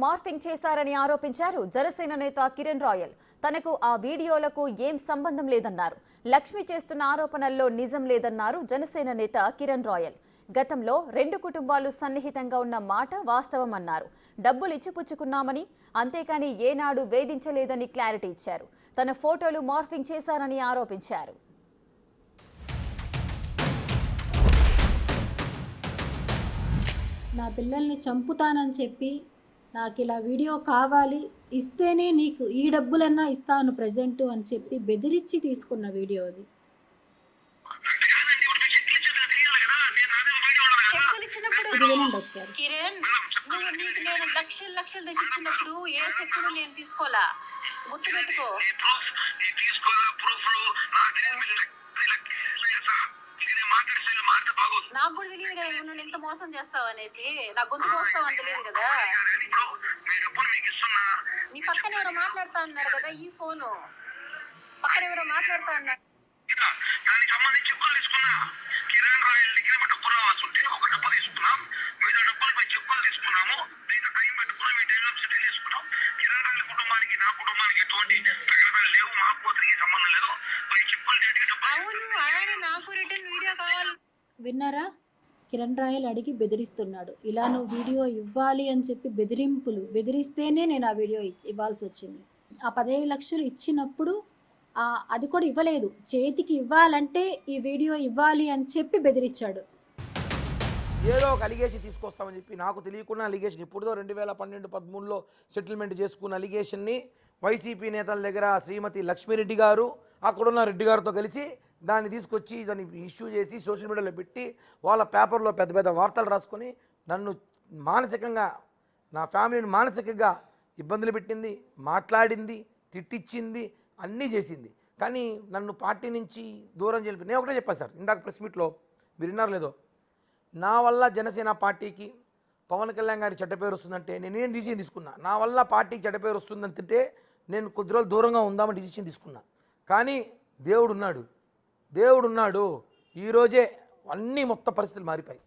Morphing చేశారని ఆరోపించారు జనసేన నేత కిరణ్ రాయల్. తనకు ఆ వీడియోలకు ఏం సంబంధం లేదన్నారు. లక్ష్మి చేస్తున్న ఆరోపణల్లో నిజం లేదన్నారు జనసేన నేత కిరణ్ రాయల్. గతంలో రెండు కుటుంబాలు సన్నిహితంగా ఉన్న మాట వాస్తవమన్నారు. డబ్బులు ఇచ్చిపుచ్చుకున్నామని, అంతేకాని ఏనాడు వేధించలేదని క్లారిటీ ఇచ్చారు. తన ఫోటోలు మార్ఫింగ్ చేశారని ఆరోపించారు. నా పిల్లల్ని చంపుతానని చెప్పి నాకు ఇలా వీడియో కావాలి, ఇస్తేనే నీకు ఈ డబ్బులన్నా ఇస్తాను ప్రజెంట్ అని చెప్పి బెదిరించి తీసుకున్న వీడియో అది. వినండి ఒకసారి. కిరణ్, నీకు నేను లక్షలు తెచ్చిచ్చినప్పుడు ఏ చెక్కులు నేను తీసుకోవాలా, గుర్తు పెట్టుకో. నాకు కూడా తెలియదు కదా నువ్వు ఎంత మోసం చేస్తావు అనేసి. నా గొంతు కోస్తావు అని తెలియదు కదా. నీ పక్కన ఎవరో మాట్లాడుతా అన్నారు కదా, ఈ ఫోను పక్కన ఎవరో మాట్లాడుతా అన్నారు. అవును, ఆయన నాకు రిటర్న్ వీడియో కావాలి. విన్నారా? కిరణ్ రాయల్ అడిగి బెదిరిస్తున్నాడు. ఇలా నువ్వు వీడియో ఇవ్వాలి అని చెప్పి బెదిరిస్తేనే నేను ఆ వీడియో ఇవ్వాల్సి వచ్చింది. ఆ 15 లక్షలు ఇచ్చినప్పుడు అది కూడా ఇవ్వలేదు. చేతికి ఇవ్వాలంటే ఈ వీడియో ఇవ్వాలి అని చెప్పి బెదిరించాడు. ఏదో ఒక అలిగేషన్ తీసుకొస్తామని చెప్పి నాకు తెలియకుండా అలిగేషన్ ఇప్పుడుదో 2012-13లో సెటిల్మెంట్ చేసుకున్న అలిగేషన్ని వైసీపీ నేతల దగ్గర శ్రీమతి లక్ష్మీరెడ్డి గారు అక్కడున్న రెడ్డి గారితో కలిసి దాన్ని తీసుకొచ్చి దాన్ని ఇష్యూ చేసి సోషల్ మీడియాలో పెట్టి వాళ్ళ పేపర్లో పెద్ద పెద్ద వార్తలు రాసుకొని నన్ను మానసికంగా, నా ఫ్యామిలీని మానసికంగా ఇబ్బందులు పెట్టింది, మాట్లాడింది, తిట్టించింది, అన్నీ చేసింది. కానీ నన్ను పార్టీ నుంచి దూరం చేయాలి. నేను ఒకటే చెప్పాను సార్, ఇందాక ప్రెస్ మీట్లో మీరు విన్నారు లేదో, నా వల్ల జనసేన పార్టీకి పవన్ కళ్యాణ్ గారి చెడ్డ పేరు వస్తుందంటే నేనేం డిసిషన్ తీసుకున్నా. నా వల్ల పార్టీకి చెడ్డ పేరు వస్తుందంటే నేను కొద్ది రోజులు దూరంగా ఉందామని డిసిషన్ తీసుకున్నా. కానీ దేవుడు ఉన్నాడు. ఈరోజే అన్నీ మొత్తం పరిస్థితులు మారిపోయాయి.